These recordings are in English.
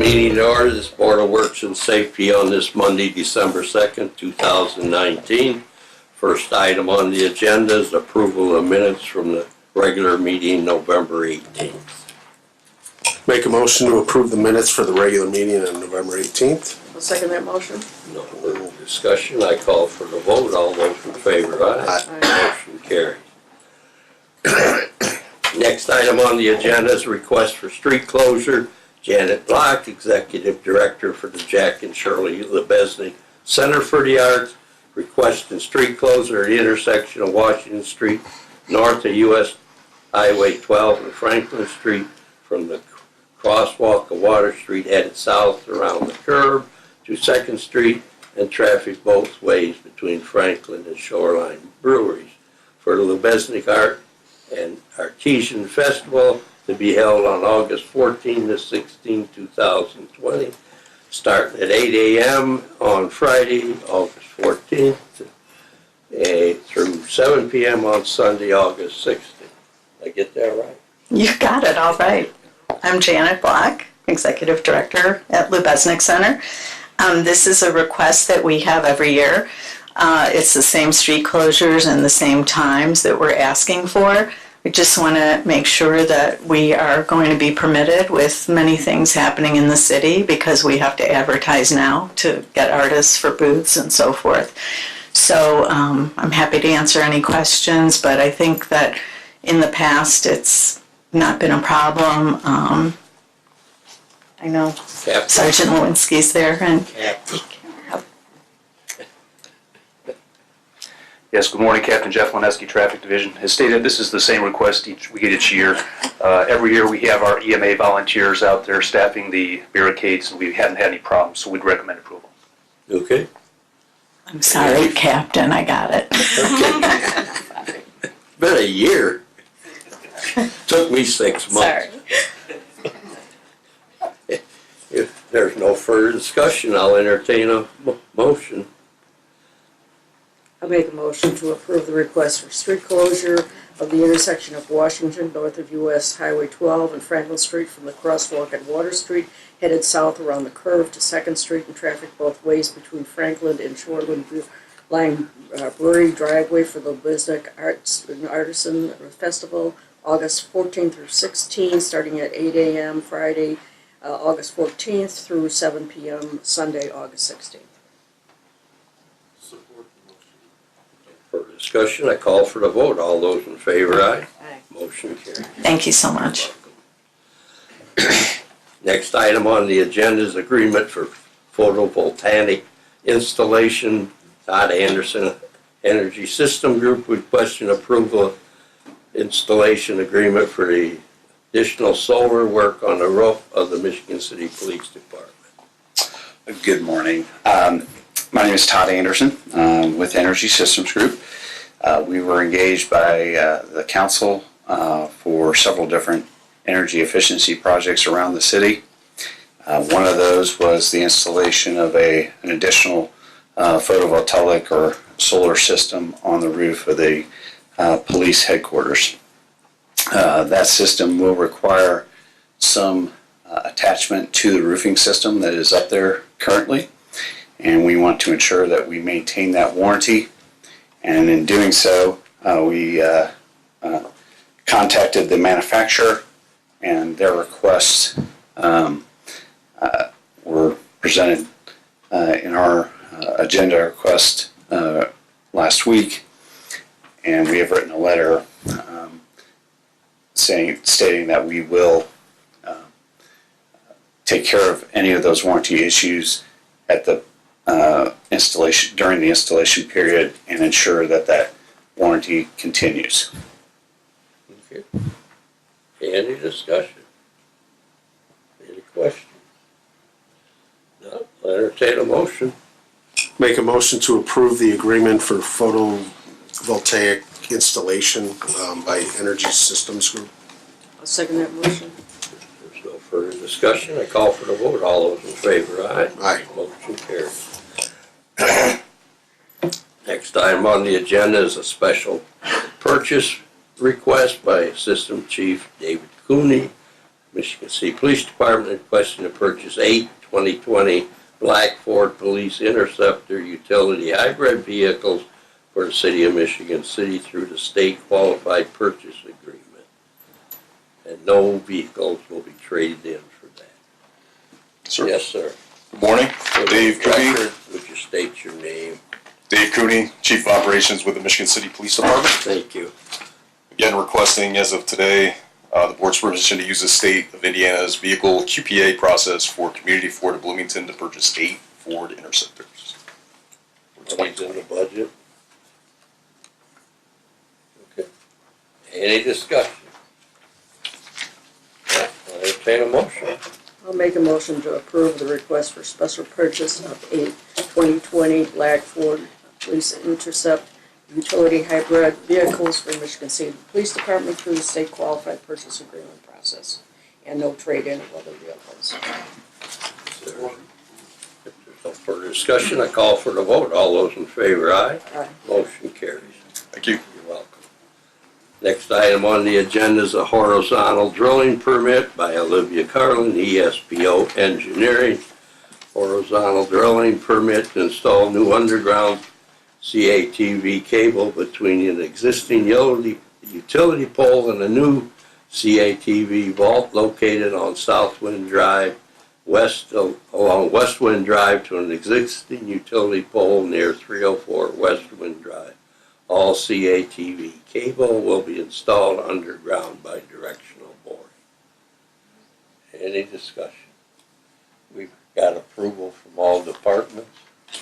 meeting to order. This Board of Works and Safety on this Monday, December 2nd, 2019. First item on the agenda is approval of minutes from the regular meeting November 18th. Make a motion to approve the minutes for the regular meeting on November 18th. I'll second that motion. No further discussion. I call for the vote. All those in favor, aye. Aye. Motion carries. Next item on the agenda is request for street closure. Janet Block, Executive Director for the Jack and Shirley Lebesnick Center for the Arts, requesting street closure at the intersection of Washington Street, north of U.S. Highway 12 and Franklin Street, from the crosswalk of Water Street headed south around the curve to 2nd Street, and traffic both ways between Franklin and Shoreline Breweries for the Lebesnick Art and Artesian Festival to be held on August 14 to 16, 2020, starting at 8 a.m. on Friday, August 14th, through 7 p.m. on Sunday, August 16th. Did I get that right? You got it all right. I'm Janet Block, Executive Director at Lebesnick Center. This is a request that we have every year. It's the same street closures and the same times that we're asking for. We just want to make sure that we are going to be permitted with many things happening in the city because we have to advertise now to get artists for booths and so forth. So I'm happy to answer any questions, but I think that in the past it's not been a problem. I know Captain. Sergeant Lewinsky's there, and Yes, good morning, Captain Jeff Lineski, Traffic Division. As stated, this is the same request we get each year. Every year we have our EMA volunteers out there staffing the barricades, and we haven't had any problems, so we'd recommend approval. Okay. I'm sorry, Captain, I got it. Okay. Been a year. Took me 6 months. Sorry. If there's no further discussion, I'll entertain a motion. I make a motion to approve the request for street closure of the intersection of Washington, north of U.S. Highway 12 and Franklin Street from the crosswalk at Water Street, headed south around the curve to 2nd Street, and traffic both ways between Franklin and Shoreline Brewery driveway for the Lebesnick Arts and Artisan Festival, August 14th through 16th, starting at 8 a.m. Friday, August 14th through 7 p.m. Sunday, August 16th. For discussion, I call for the vote. All those in favor, aye. Aye. Motion carries. Thank you so much. Next item on the agenda is agreement for photovoltaic installation. Todd Anderson, Energy System Group, requesting approval of installation agreement for the additional solar work on the roof of the Michigan City Police Department. Good morning. My name is Todd Anderson with Energy Systems Group. We were engaged by the council for several different energy efficiency projects around the city. One of those was the installation of an additional photovoltaic or solar system on the roof of the police headquarters. That system will require some attachment to the roofing system that is up there currently, and we want to ensure that we maintain that warranty. And in doing so, we contacted the manufacturer, and their requests were presented in our agenda request last week, and we have written a letter stating that we will take care of any of those warranty issues at the installation, during the installation period, and ensure that that warranty continues. Okay. Any discussion? Any questions? No, I'll entertain a motion. Make a motion to approve the agreement for photovoltaic installation by Energy Systems Group. I'll second that motion. There's no further discussion. I call for the vote. All those in favor, aye. Aye. Motion carries. Next item on the agenda is a special purchase request by Assistant Chief David Cooney Michigan City Police Department requesting to purchase 8 2020 black Ford Police Interceptor utility hybrid vehicles for the city of Michigan City through the state qualified purchase agreement. And no vehicles will be traded in for that. Sir. Yes, sir. Good morning. For the Dave Cooney. record, would you state your name? Dave Cooney, Chief of Operations with the Michigan City Police Department. Thank you. Again, requesting as of today, the board's permission to use the state of Indiana's vehicle QPA process for Community Ford of Bloomington to purchase 8 Ford Interceptors. For Money's in 2020. the budget. Okay. Any discussion? Yeah, I'll entertain a motion. I'll make a motion to approve the request for special purchase of 8 2020 black Ford Police Intercept utility hybrid vehicles for Michigan City Police Department through the state qualified purchase agreement process, and no trade-in of other vehicles. If there's no further discussion, I call for the vote. All those in favor, aye. Aye. Motion carries. Thank you. You're welcome. Next item on the agenda is a horizontal drilling permit by Olivia Carlin, ESPO Engineering. Horizontal drilling permit to install new underground CATV cable between an existing utility pole and a new CATV vault located on Southwind Drive, along Westwind Drive to an existing utility pole near 304 Westwind Drive. All CATV cable will be installed underground by directional boring. Any discussion? We've got approval from all departments.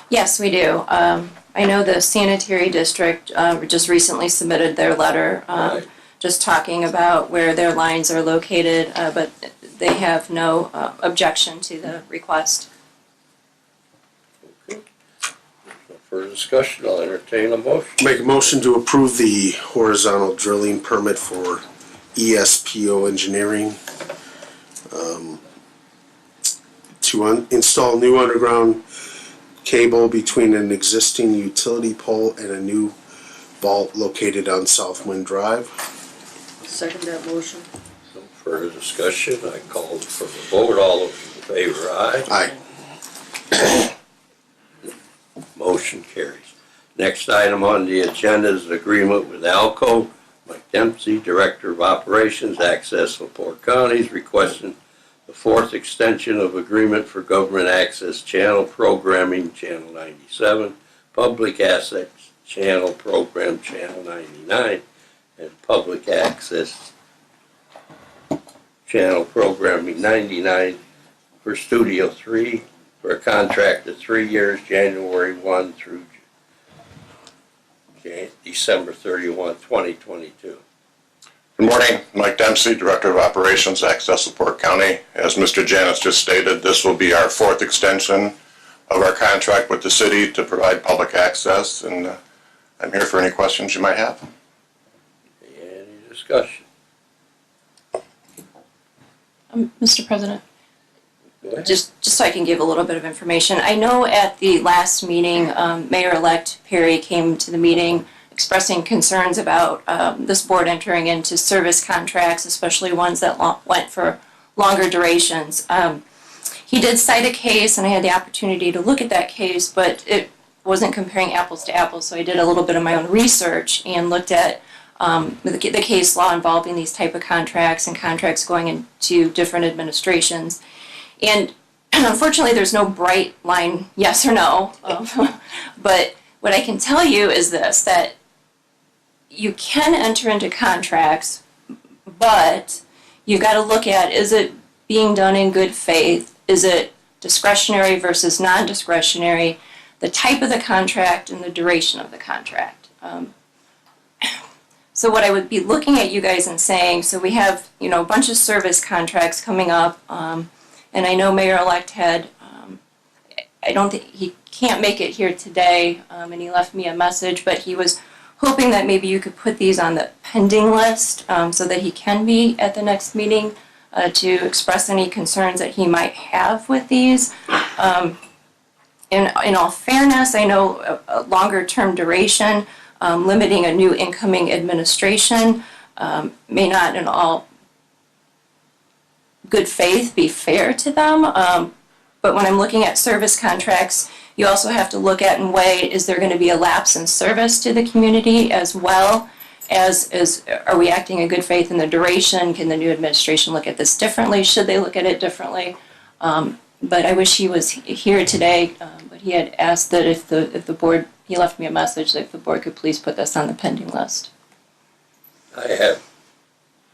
Yes, we do. I know the sanitary district just recently submitted their letter, Right. just talking about where their lines are located, but they have no objection to the request. Okay. No further discussion, I'll entertain a motion. Make a motion to approve the horizontal drilling permit for ESPO Engineering to install new underground cable between an existing utility pole and a new vault located on Southwind Drive. Second that motion. No further discussion, I called for the vote. All those in favor, aye. Aye. Motion carries. Next item on the agenda is an agreement with ALCO. Mike Dempsey, Director of Operations, Access LaPorte Counties, requesting the fourth extension of agreement for government access channel programming, Channel 97, public assets channel program, Channel 99, and public access channel programming 99 for Studio 3 for a contract of 3 years, January 1 through December 31, 2022. Good morning. Mike Dempsey, Director of Operations, Access LaPorte County. As Mr. Janus just stated, this will be our fourth extension of our contract with the city to provide public access, and I'm here for any questions you might have. Any discussion? Mr. President, Go ahead. just so I can give a little bit of information. I know at the last meeting, Mayor-elect Perry came to the meeting expressing concerns about this board entering into service contracts, especially ones that went for longer durations. He did cite a case, and I had the opportunity to look at that case, but it wasn't comparing apples to apples, so I did a little bit of my own research and looked at the case law involving these type of contracts and contracts going into different administrations. And unfortunately, there's no bright line yes or no, but what I can tell you is this, that you can enter into contracts, but you've got to look at, is it being done in good faith? Is it discretionary versus non-discretionary? The type of the contract and the duration of the contract. So what I would be looking at you guys and saying, so we have, a bunch of service contracts coming up, and I know Mayor-elect had, I don't think, he can't make it here today, and he left me a message, but he was hoping that maybe you could put these on the pending list so that he can be at the next meeting to express any concerns that he might have with these. In all fairness, I know a longer term duration, limiting a new incoming administration may not in all good faith, be fair to them. But when I'm looking at service contracts, you also have to look at and weigh, is there going to be a lapse in service to the community as well as are we acting in good faith in the duration? Can the new administration look at this differently? Should they look at it differently? But I wish he was here today, but he had asked that if the board, he left me a message that if the board could please put this on the pending list. I have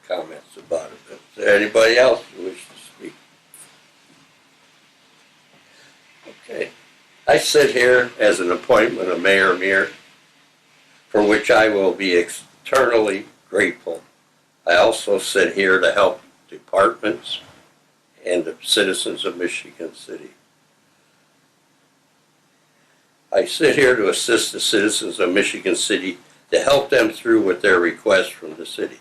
comments about it. Is there anybody else who wishes to speak? Okay. I sit here as an appointment of Mayor Meir, for which I will be eternally grateful. I also sit here to help departments and the citizens of Michigan City. I sit here to assist the citizens of Michigan City to help them through with their requests from the city.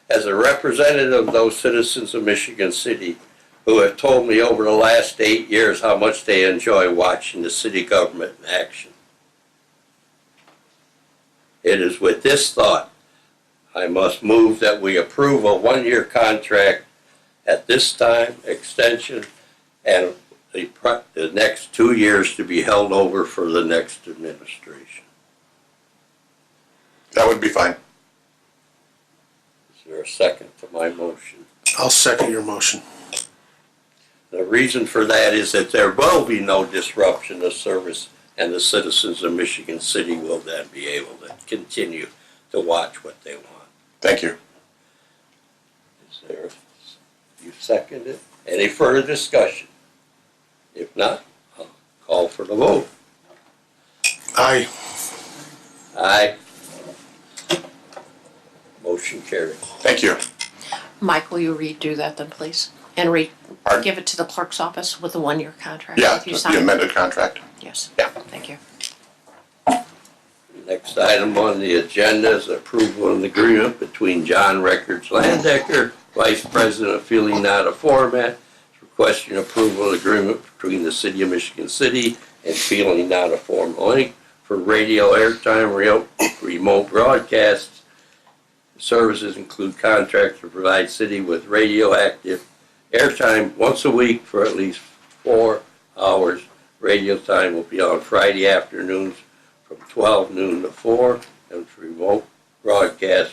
As a representative of those citizens of Michigan City who have told me over the last 8 years how much they enjoy watching the city government in action. It is with this thought I must move that we approve a one-year contract at this time, extension, and the next 2 years to be held over for the next administration. That would be fine. Is there a second to my motion? I'll second your motion. The reason for that is that there will be no disruption of service, and the citizens of Michigan City will then be able to continue to watch what they want. Thank you. Is there, you second it? Any further discussion? If not, I'll call for the vote. Aye. Aye. Motion carried. Thank you. Mike, will you redo that then, please? And Pardon? give it to the clerk's office with a one-year contract? Yeah, If you the sign. amended contract. Yes. Yeah. Thank you. Next item on the agenda is approval of an agreement between John Records Landecker, Vice President of Feeling Out of Format, requesting approval of agreement between the City of Michigan City and Feeling Out of Format Inc. for radio airtime remote broadcasts. Services include contracts to provide city with radioactive airtime once a week for at least 4 hours. Radio time will be on Friday afternoons from 12 noon to 4, and for remote broadcast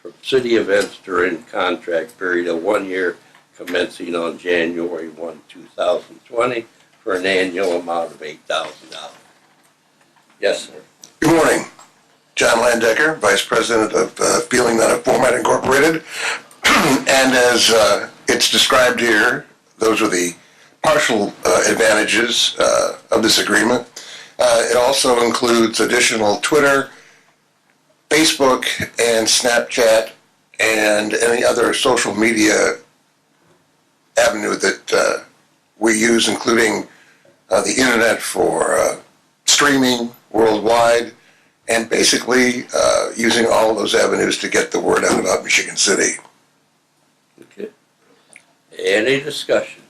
from city events during contract period of 1 year commencing on January 1, 2020 for an annual amount of $8,000. Yes, sir. Good morning. John Landecker, Vice President of Feeling That of Format Incorporated. And as it's described here, those are the partial advantages of this agreement. It also includes additional Twitter, Facebook, and Snapchat, and any other social media avenue that we use, including the internet for streaming worldwide, and basically using all of those avenues to get the word out about Michigan City. Okay. Any discussion?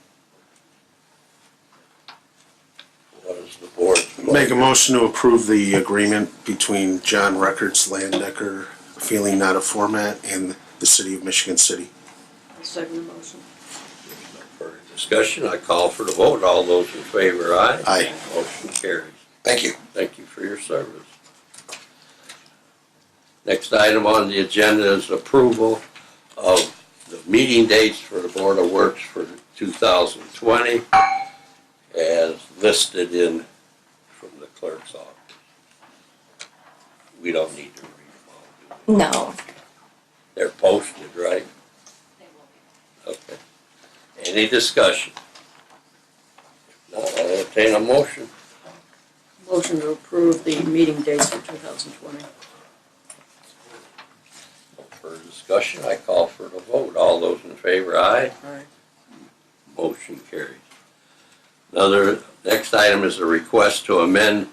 What is the board's Make a motion to approve the agreement between John Records Landecker, Feeling Out of Format, and the City of Michigan City. I'll second the motion. further discussion? I call for the vote. All those in favor, aye. Aye. Motion carries. Thank you. Thank you for your service. Next item on the agenda is approval of the meeting dates for the Board of Works for 2020 as listed in from the clerk's office. We don't need to read them all, do No. we? They're posted, right? Okay. Any discussion? If not, I'll entertain a motion. Motion to approve the meeting dates for 2020. For discussion, I call for the vote. All those in favor, aye. Aye. Motion carries. Next item is a request to amend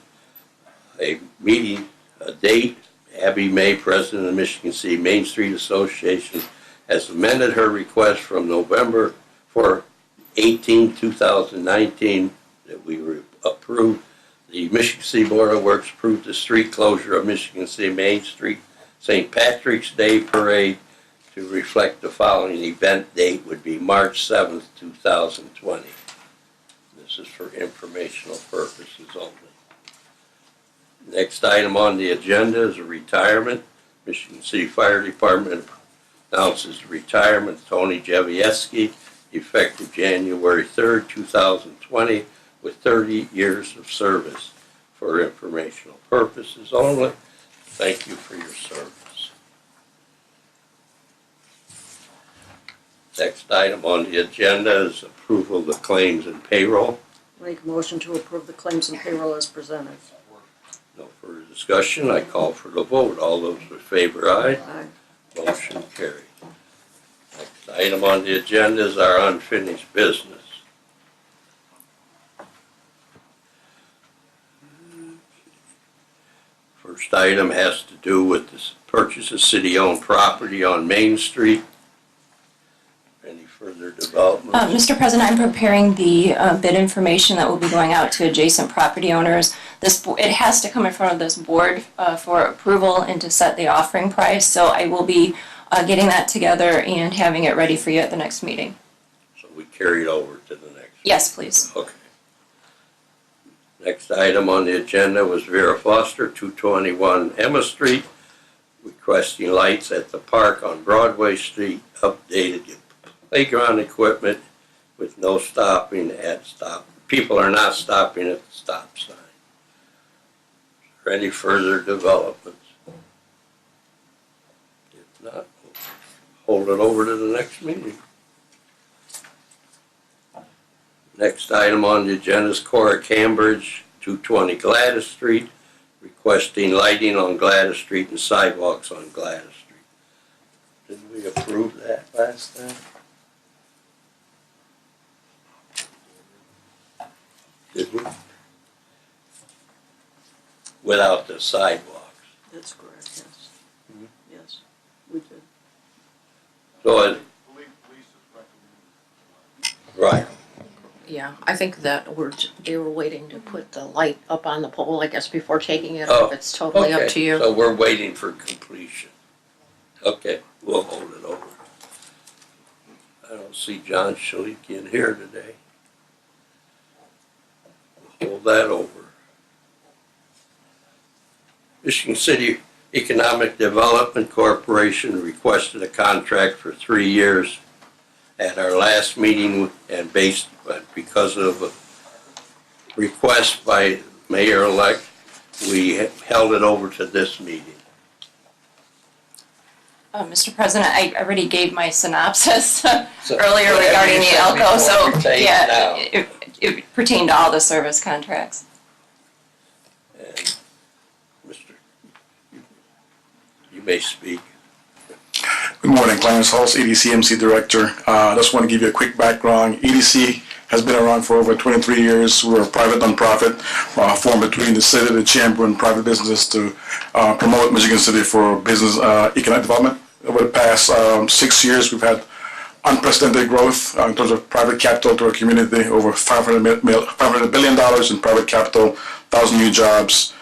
a meeting, a date. Abby May, President of the Michigan City Main Street Association, has amended her request from November 18, 2019, that we approved. The Michigan City Board of Works approved the street closure of Michigan City Main Street St. Patrick's Day Parade to reflect the following event date would be March 7th, 2020. This is for informational purposes only. Next item on the agenda is a retirement. Michigan City Fire Department announces the retirement of Tony Jevieski, effective January 3rd, 2020, with 30 years of service. For informational purposes only. Thank you for your service. Next item on the agenda is approval of the claims and payroll. Make a motion to approve the claims and payroll as presented. No further discussion. I call for the vote. All those in favor, aye. Aye. Motion carried. Next item on the agenda is our unfinished business. First item has to do with the purchase of city-owned property on Main Street. Any further development? Mr. President, I'm preparing the bid information that will be going out to adjacent property owners. It has to come in front of this board for approval and to set the offering price. So I will be getting that together and having it ready for you at the next meeting. So we carry it over to the next. Yes, please. Okay. Next item on the agenda was Vera Foster, 221 Emma Street, requesting lights at the park on Broadway Street, updated playground equipment with no stopping at stop. People are not stopping at the stop sign. Is there any further developments? If not, we'll hold it over to the next meeting. Next item on the agenda is Cora Cambridge, 220 Gladys Street, requesting lighting on Gladys Street and sidewalks on Gladys Street. Didn't we approve that last time? Did we? Without the sidewalks. That's correct, yes. Yes, we did. So it, right. Yeah, I think that they were waiting to put the light up on the pole, I guess, before taking it Oh, up. It's totally up to you. So we're waiting for completion. Okay, we'll hold it over. I don't see John Shalik in here today. We'll hold that over. Michigan City Economic Development Corporation requested a contract for 3 years at our last meeting, and because of a request by Mayor-elect, we held it over to this meeting. Mr. President, I already gave my synopsis So, earlier whatever regarding you the said ALCO, before so pertains yeah, now. it pertained to all the service contracts. And Mr., you may speak. Good morning, Clarence Halls, EDCMC Director. I just want to give you a quick background. EDC has been around for over 23 years. We're a private nonprofit formed between the city, the chamber, and private business to promote Michigan City for business economic development. Over the past 6 years, we've had unprecedented growth in terms of private capital to our community, over $500 billion in private capital, 1,000 new jobs,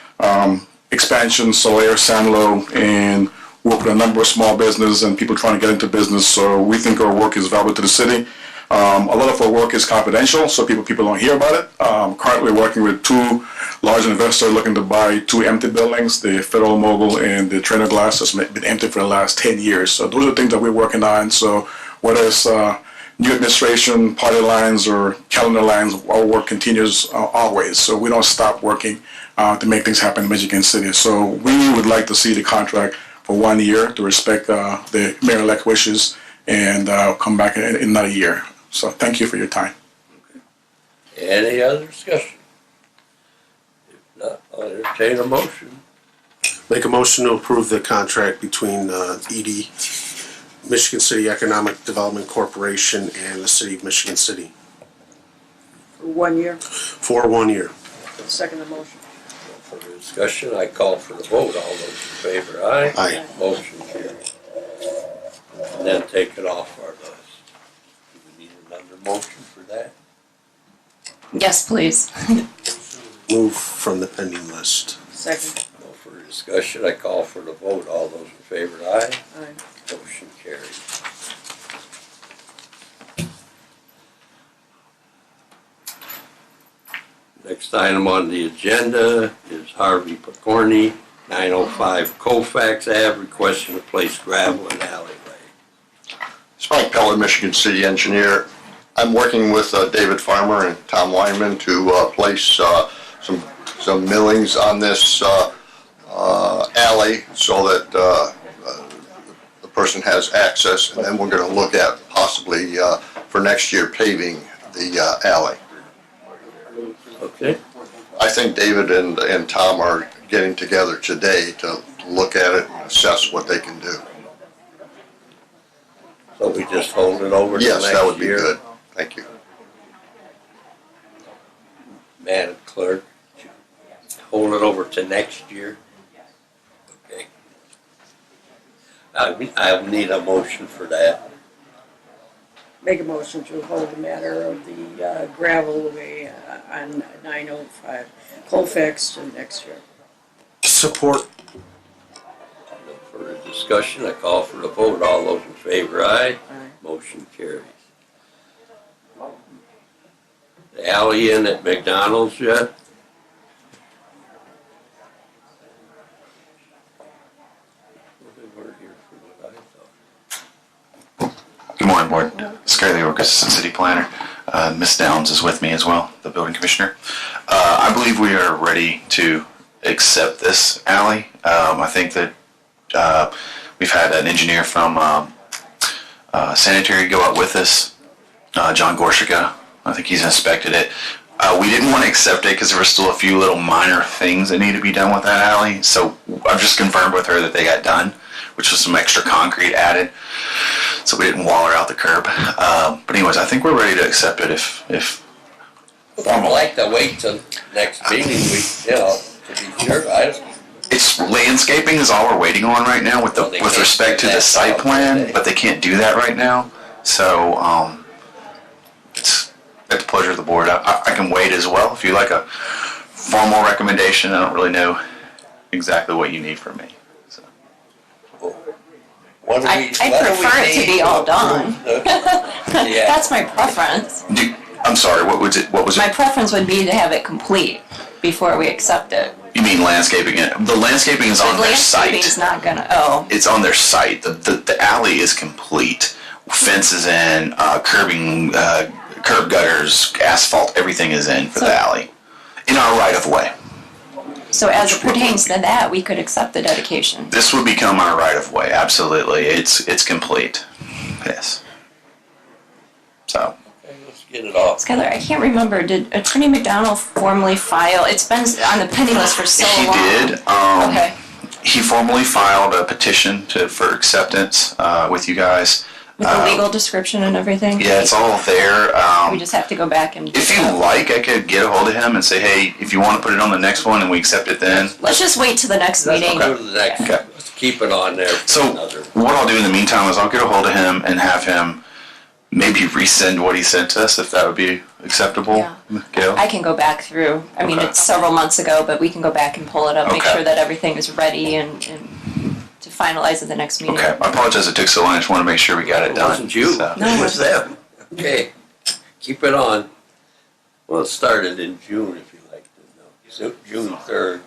expansion, Solaire, Sanlo, and work with a number of small businesses and people trying to get into business. So we think our work is valuable to the city. A lot of our work is confidential, so people don't hear about it. Currently working with 2 large investors looking to buy 2 empty buildings, the Federal Mogul and the Trainer Glass, that's been empty for the last 10 years. So those are the things that we're working on. So whether it's new administration, party lines, or calendar lines, our work continues always. So we don't stop working to make things happen in Michigan City. So we would like to see the contract for 1 year to respect the mayor-elect wishes and come back in another year. So thank you for your time. Any other discussion? If not, I'll entertain a motion. Make a motion to approve the contract between ED, Michigan City Economic Development Corporation, and the City of Michigan City For 1 year, for 1 year. second the motion. For the discussion, I call for the vote. All those in favor, aye? Aye. Motion carried. And then take it off our list. Do we need another motion for that? Yes, please. Move from the pending list. Second. No further discussion, I call for the vote. All those in favor, aye? Aye. Motion carried. Next item on the agenda is Harvey Picorni, 905 Colfax Ave, requesting to place gravel in alleyway. It's Mike Peller, Michigan City Engineer. I'm working with David Farmer and Tom Weinman to place some millings on this alley so that the person has access, and then we're going to look at possibly for next year paving the alley. Okay. I think David and Tom are getting together today to look at it and assess what they can do. So we just hold it over to next year? Yes, that would be good. Thank you. Madam Clerk, hold it over to next year? Okay. I need a motion for that. Make a motion to hold the matter of the gravel away on 905 Colfax to next year. Support. No further discussion. I call for the vote. All those in favor, aye. Aye. Motion carries. The alley in at McDonald's yet? They weren't here for what I thought. Good morning, Board. Skyler York, Assistant City Planner. Ms. Downs is with me as well, the Building Commissioner. I believe we are ready to accept this alley. I think that we've had an engineer from Sanitary go out with us, John Gorshika. I think he's inspected it. We didn't want to accept it because there were still a few little minor things that need to be done with that alley. So I've just confirmed with her that they got done, which was some extra concrete added. So we didn't waller out the curb. But anyways, I think we're ready to accept it if I'd like to wait till next meeting, to be sure. It's landscaping is all we're waiting on right now with with respect to the site plan, but they can't do that right now. So it's at the pleasure of the board. I can wait as well if you like a formal recommendation. I don't really know exactly what you need from me. So. I prefer it to be all done. Yeah. That's my preference. I'm sorry, what was it? My preference would be to have it complete before we accept it. You mean landscaping it? The landscaping is on their site. Landscaping's not gonna, It's on their site. The alley is complete. Fences in, curbing, curb gutters, asphalt, everything is in for the alley. In our right of way. So as it pertains to that, we could accept the dedication. This would become our right of way, absolutely. It's complete. Yes. So. Let's get it off. Skylar, I can't remember, did Attorney McDonald formally file, it's been on the pending list for so long. He did. Okay. He formally filed a petition for acceptance with you guys. With the legal description and everything? Yeah, it's all there. We just have to go back and... If you like, I could get a hold of him and say, hey, if you want to put it on the next one and we accept it then. Let's just wait till the next meeting. Go to the next. Okay. Let's keep it on there. So what I'll do in the meantime is I'll get a hold of him and have him maybe resend what he sent us, if that would be acceptable. Yeah. Gail? I can go back through. I mean, Okay. it's several months ago, but we can go back and pull it up, make Okay. sure that everything is ready and to finalize at the next meeting. Okay, I apologize it took so long. I just want to make sure we got it done. It wasn't you. So. It was them. Okay. Keep it on. Well, it started in June, if you like to know. So June 3rd.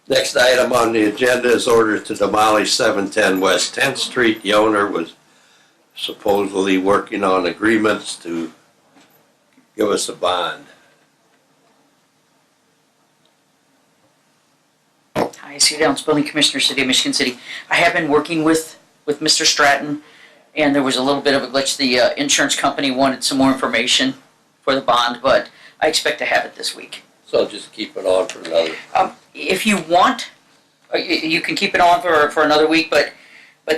Next item on the agenda is order to demolish 710 West 10th Street. The owner was supposedly working on agreements to give us a bond. Hi, Sue Downs, Building Commissioner, City of Michigan City. I have been working with Mr. Stratton, and there was a little bit of a glitch. The insurance company wanted some more information for the bond, but I expect to have it this week. So just keep it on for another. If you want, you can keep it on for another week, but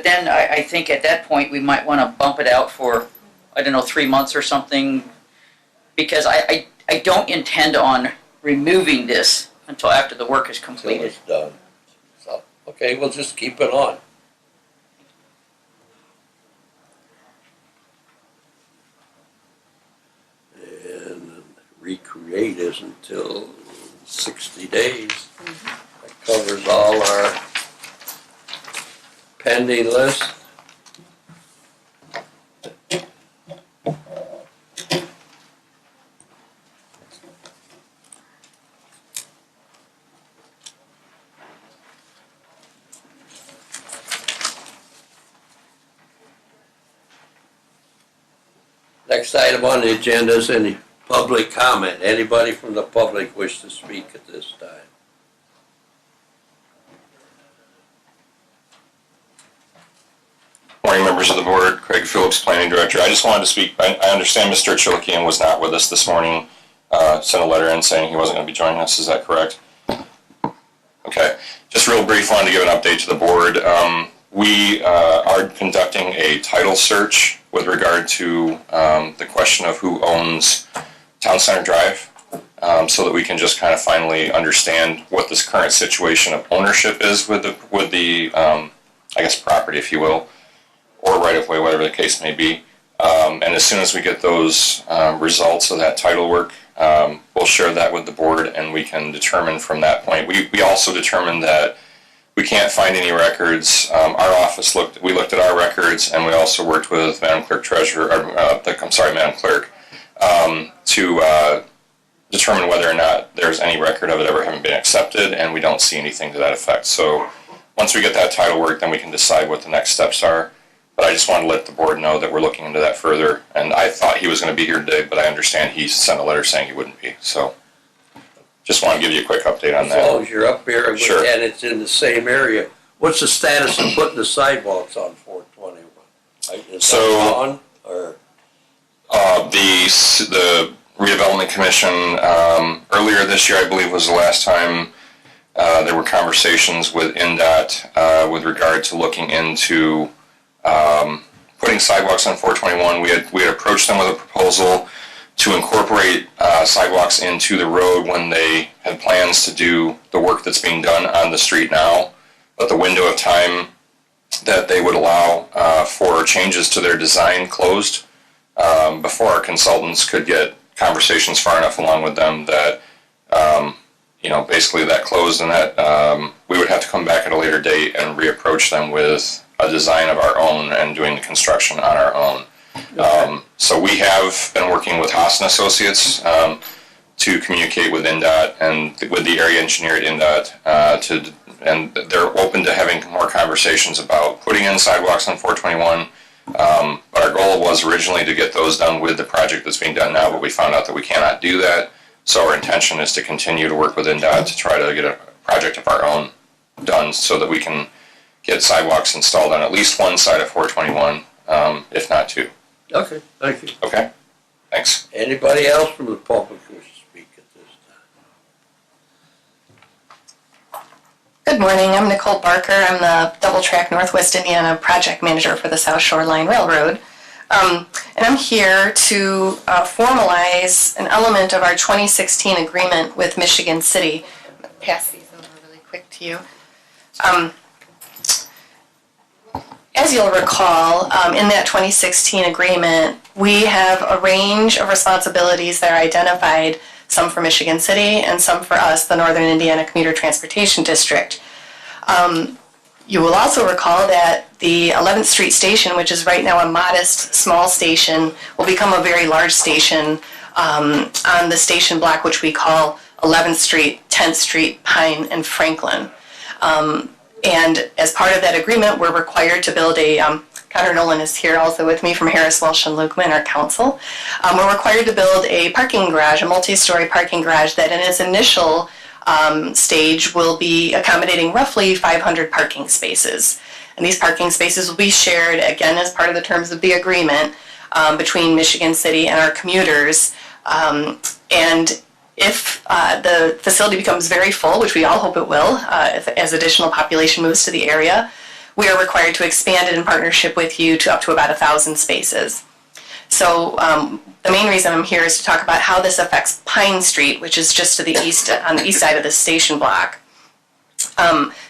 then I think at that point we might want to bump it out for, 3 months or something, because I don't intend on removing this until after the work is Until completed. it's done. So, okay, we'll just keep it on. And recreate is until 60 days. That covers all our pending list. Next item on the agenda is any public comment. Anybody from the public wish to speak at this time? Morning, members of the board. Craig Phillips, Planning Director. I just wanted to speak. I understand Mr. Chilkian was not with us this morning. Sent a letter in saying he wasn't going to be joining us. Is that correct? Okay. Just real brief, wanted to give an update to the board. We are conducting a title search with regard to the question of who owns Town Center Drive, so that we can just kind of finally understand what this current situation of ownership is with the I guess property, if you will, or right of way, whatever the case may be. And as soon as we get those results of that title work, we'll share that with the board, and we can determine from that point. We also determined that we can't find any records. Our office we looked at our records, and we also worked with Madam Clerk Treasurer, Madam Clerk, to determine whether or not there's any record of it ever having been accepted, and we don't see anything to that effect. So once we get that title work, then we can decide what the next steps are. But I just want to let the board know that we're looking into that further. And I thought he was going to be here today, but I understand he sent a letter saying he wouldn't be. So just want to give you a quick update on that. As long as you're up here Sure. and it's in the same area, what's the status of putting the sidewalks on 421? Is that on, or? The redevelopment commission, earlier this year, I believe, was the last time there were conversations with NDOT with regard to looking into putting sidewalks on 421. We had approached them with a proposal to incorporate sidewalks into the road when they had plans to do the work that's being done on the street now. But the window of time that they would allow for changes to their design closed before our consultants could get conversations far enough along with them that basically that closed, and that we would have to come back at a later date and reapproach them with a design of our own and doing the construction on our own. Okay. So we have been working with Haas and Associates to communicate with NDOT and with the area engineer at NDOT and they're open to having more conversations about putting in sidewalks on 421. But our goal was originally to get those done with the project that's being done now, but we found out that we cannot do that. So our intention is to continue to work with NDOT to try to get a project of our own done so that we can get sidewalks installed on at least one side of 421, if not two. Okay, thank you. Okay, thanks. Anybody else from the public who wishes to speak at this time? Good morning, I'm Nicole Barker. I'm the Double Track Northwest Indiana Project Manager for the South Shore Line Railroad. And I'm here to formalize an element of our 2016 agreement with Michigan City. I'm going to pass these over really quick to you. As you'll recall, in that 2016 agreement, we have a range of responsibilities that are identified, some for Michigan City and some for us, the Northern Indiana Commuter Transportation District. You will also recall that the 11th Street station, which is right now a modest, small station, will become a very large station on the station block, which we call 11th Street, 10th Street, Pine, and Franklin. And as part of that agreement, we're required to build a, Connor Nolan is here also with me from Harris, Welsh, and Lukeman, our council. We're required to build a parking garage, a multi-story parking garage that in its initial stage will be accommodating roughly 500 parking spaces. And these parking spaces will be shared, again, as part of the terms of the agreement between Michigan City and our commuters. And if the facility becomes very full, which we all hope it will, as additional population moves to the area, we are required to expand it in partnership with you to up to about 1,000 spaces. So the main reason I'm here is to talk about how this affects Pine Street, which is just to the east, on the east side of the station block.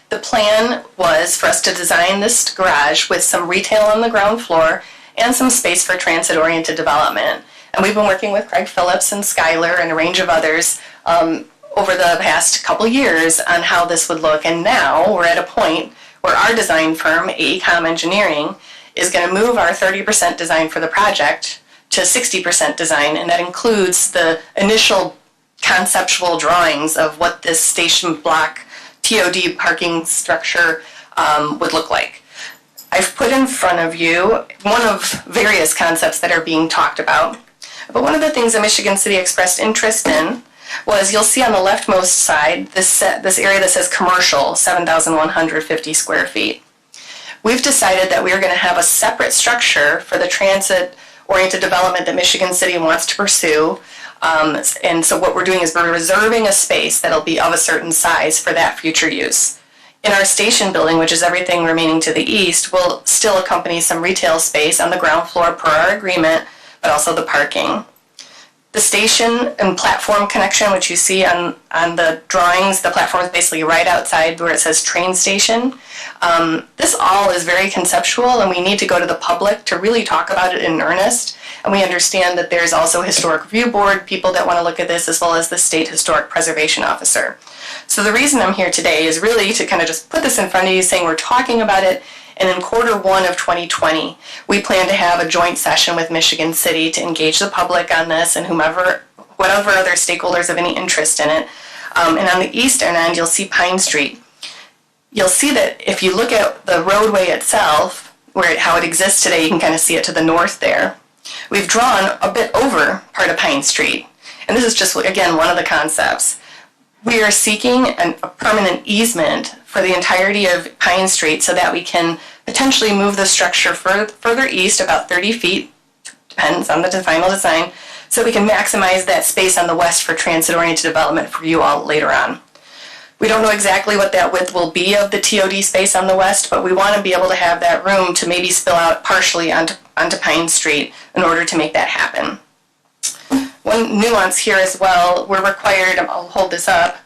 The plan was for us to design this garage with some retail on the ground floor and some space for transit-oriented development. And we've been working with Craig Phillips and Skylar and a range of others over the past couple years on how this would look. And now we're at a point where our design firm, AECOM Engineering, is going to move our 30% design for the project to 60% design, and that includes the initial conceptual drawings of what this station block TOD parking structure would look like. I've put in front of you one of various concepts that are being talked about, but one of the things that Michigan City expressed interest in was, you'll see on the leftmost side this area that says commercial, 7,150 square feet. We've decided that we are going to have a separate structure for the transit-oriented development that Michigan City wants to pursue. And so what we're doing is we're reserving a space that'll be of a certain size for that future use. In our station building, which is everything remaining to the east, will still accompany some retail space on the ground floor per our agreement, but also the parking. The station and platform connection, which you see on the drawings, the platform is basically right outside where it says train station. This all is very conceptual, and we need to go to the public to really talk about it in earnest. And we understand that there's also a historic review board, people that want to look at this, as well as the state historic preservation officer. So the reason I'm here today is really to kind of just put this in front of you, saying we're talking about it, and in Q1 of 2020, we plan to have a joint session with Michigan City to engage the public on this and whatever other stakeholders have any interest in it. And on the eastern end, you'll see Pine Street. You'll see that if you look at the roadway itself, how it exists today, you can kind of see it to the north there. We've drawn a bit over part of Pine Street. And this is just, again, one of the concepts. We are seeking a permanent easement for the entirety of Pine Street so that we can potentially move the structure further east, about 30 feet, depends on the final design, so we can maximize that space on the west for transit-oriented development for you all later on. We don't know exactly what that width will be of the TOD space on the west, but we want to be able to have that room to maybe spill out partially onto Pine Street in order to make that happen. One nuance here as well, we're required, I'll hold this up,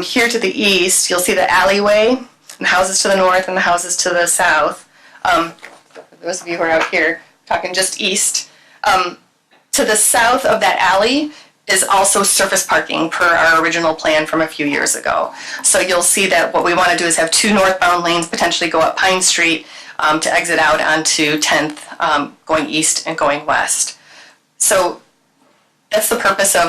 here to the east, you'll see the alleyway, and the houses to the north and the houses to the south. For those of you who are out here, talking just east. To the south of that alley is also surface parking per our original plan from a few years ago. So you'll see that what we want to do is have 2 northbound lanes potentially go up Pine Street to exit out onto 10th, going east and going west. So that's the purpose of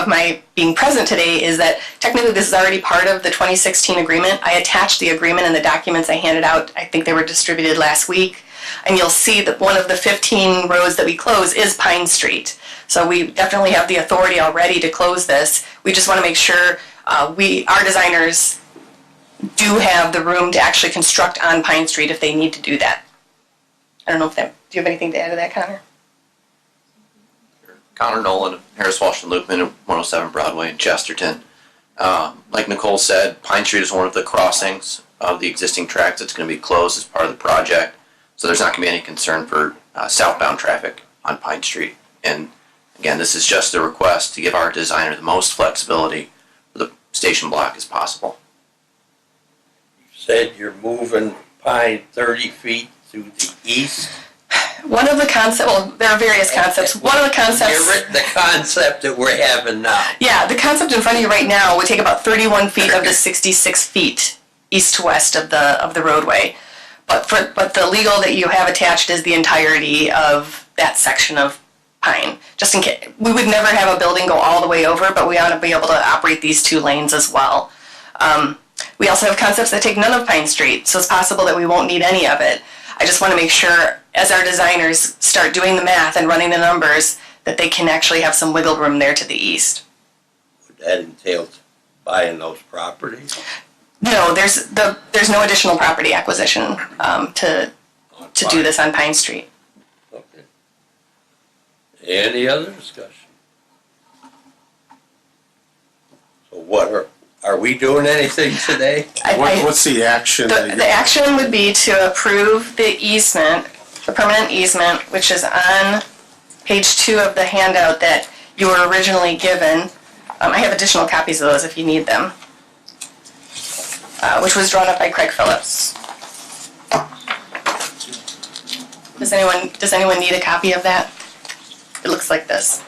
my being present today, is that technically this is already part of the 2016 agreement. I attached the agreement in the documents I handed out. I think they were distributed last week. And you'll see that one of the 15 roads that we close is Pine Street. So we definitely have the authority already to close this. We just want to make sure our designers do have the room to actually construct on Pine Street if they need to do that. I don't know do you have anything to add to that, Connor? Connor Nolan, Harris Washington Loopman at 107 Broadway in Chesterton. Like Nicole said, Pine Street is one of the crossings of the existing tracks that's going to be closed as part of the project. So there's not going to be any concern for southbound traffic on Pine Street. And again, this is just a request to give our designer the most flexibility for the station block as possible. You said you're moving Pine 30 feet to the east? One of the concepts, well, there are various concepts. One of the concepts... You've written the concept that we're having now. Yeah, the concept in front of you right now would take about 31 feet of the 66 feet east to west of the roadway. But the legal that you have attached is the entirety of that section of Pine. Just in case, we would never have a building go all the way over, but we ought to be able to operate these 2 lanes as well. We also have concepts that take none of Pine Street, so it's possible that we won't need any of it. I just want to make sure, as our designers start doing the math and running the numbers, that they can actually have some wiggle room there to the east. Would that entail buying those properties? No, there's no additional property acquisition to do this on Pine Street. Okay. Any other discussion? So what are we doing anything today? What's the action? The action would be to approve the easement, the permanent easement, which is on page 2 of the handout that you were originally given. I have additional copies of those if you need them. Which was drawn up by Craig Phillips. Does anyone need a copy of that? It looks like this.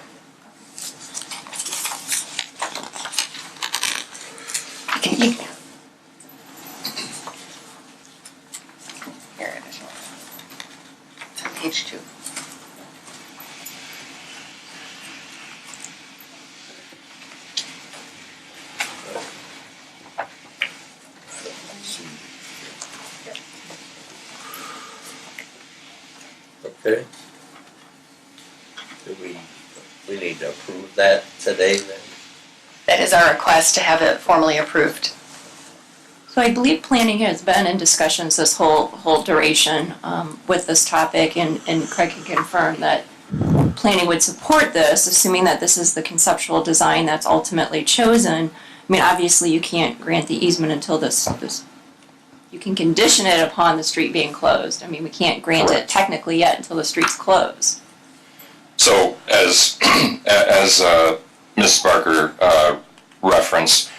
Okay. Do we need to approve that today then? That is our request to have it formally approved. So I believe planning has been in discussions this whole duration with this topic, and Craig can confirm that planning would support this, assuming that this is the conceptual design that's ultimately chosen. I mean, obviously you can't grant the easement until this you can condition it upon the street being closed. I mean, we can't grant it technically yet until the street's closed. So as Ms. Barker referenced,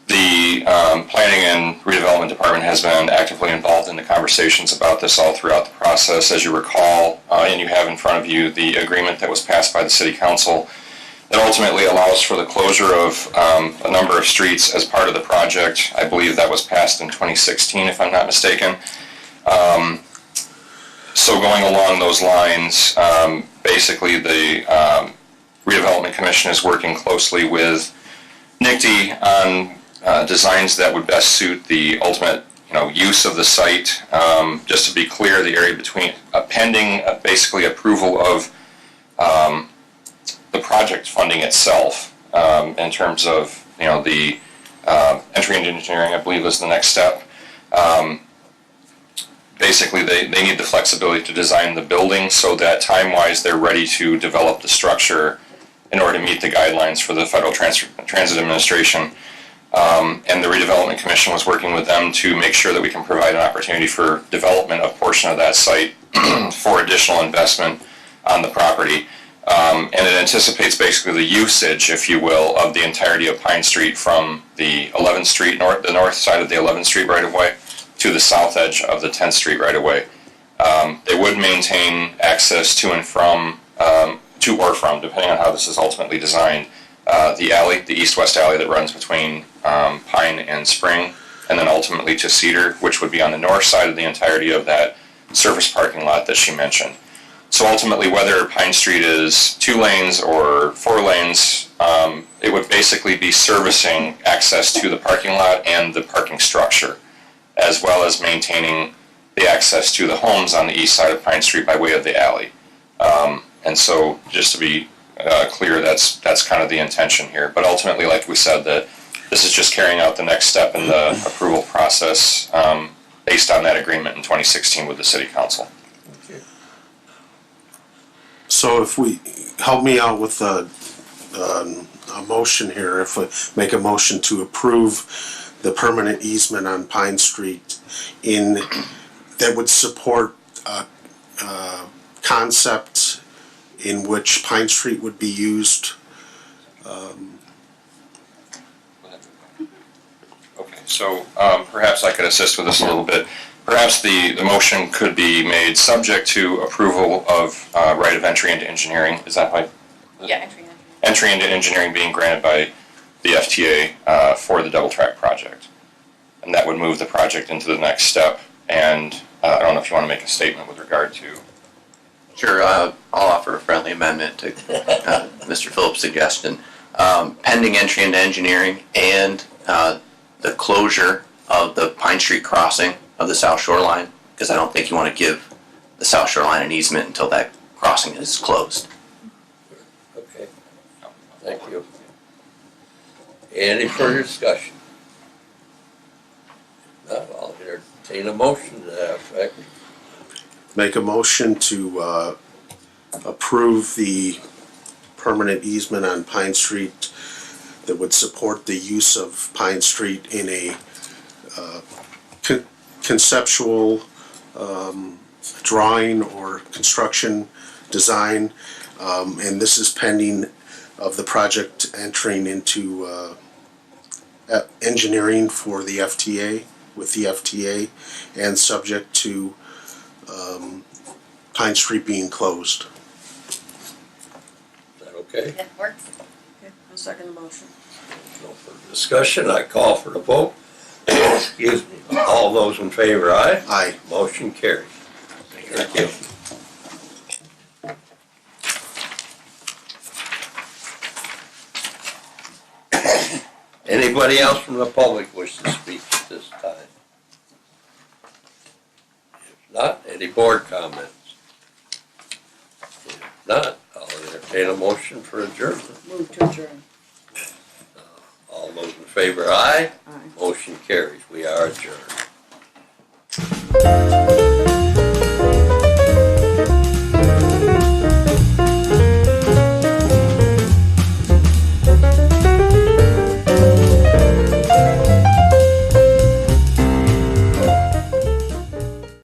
the Planning and Redevelopment Department has been actively involved in the conversations about this all throughout the process. As you recall, and you have in front of you the agreement that was passed by the City Council that ultimately allows for the closure of a number of streets as part of the project. I believe that was passed in 2016, if I'm not mistaken. So going along those lines, basically the Redevelopment Commission is working closely with NICD on designs that would best suit the ultimate use of the site. Just to be clear, the area between pending basically approval of the project funding itself in terms of the entry into engineering, I believe, is the next step. Basically, they need the flexibility to design the building so that time-wise they're ready to develop the structure in order to meet the guidelines for the Federal Transit Administration. And the Redevelopment Commission was working with them to make sure that we can provide an opportunity for development of a portion of that site for additional investment on the property. And it anticipates basically the usage, if you will, of the entirety of Pine Street from the 11th Street, the north side of the 11th Street right-of-way, to the south edge of the 10th Street right-of-way. They would maintain access to and from, to or from, depending on how this is ultimately designed, the alley, the east-west alley that runs between Pine and Spring, and then ultimately to Cedar, which would be on the north side of the entirety of that surface parking lot that she mentioned. So ultimately, whether Pine Street is 2 lanes or 4 lanes, it would basically be servicing access to the parking lot and the parking structure, as well as maintaining the access to the homes on the east side of Pine Street by way of the alley. And so, just to be clear, that's kind of the intention here. But ultimately, like we said, that this is just carrying out the next step in the approval process based on that agreement in 2016 with the City Council. So if we, help me out with a motion here, if we make a motion to approve the permanent easement on Pine Street that would support a concept in which Pine Street would be used. Okay, so perhaps I could assist with this a little bit. Perhaps the motion could be made subject to approval of right of entry into engineering. Is that right? Yeah, Entry into engineering being granted by the FTA for the double track project. And that would move the project into the next step. And I don't know if you want to make a statement with regard to. Sure, I'll offer a friendly amendment to Mr. Phillips' suggestion. Pending entry into engineering and the closure of the Pine Street crossing of the South Shore Line, because I don't think you want to give the South Shore Line an easement until that crossing is closed. Okay, thank you. Any further discussion? I'll entertain a motion to that effect. Make a motion to approve the permanent easement on Pine Street that would support the use of Pine Street in a conceptual drawing or construction design, and this is pending of the project entering into engineering for the FTA, with the FTA, and subject to Pine Street being closed. Is that okay? That works. Okay, I'll second the motion. No further discussion, I call for the vote. Excuse me. All those in favor, aye? Aye. Motion carries. Thank you. Anybody else from the public wish to speak at this time? If not, any board comments? entertain a motion for adjournment. Move to adjourn. All those in favor, aye. Aye. Motion carries. We are adjourned.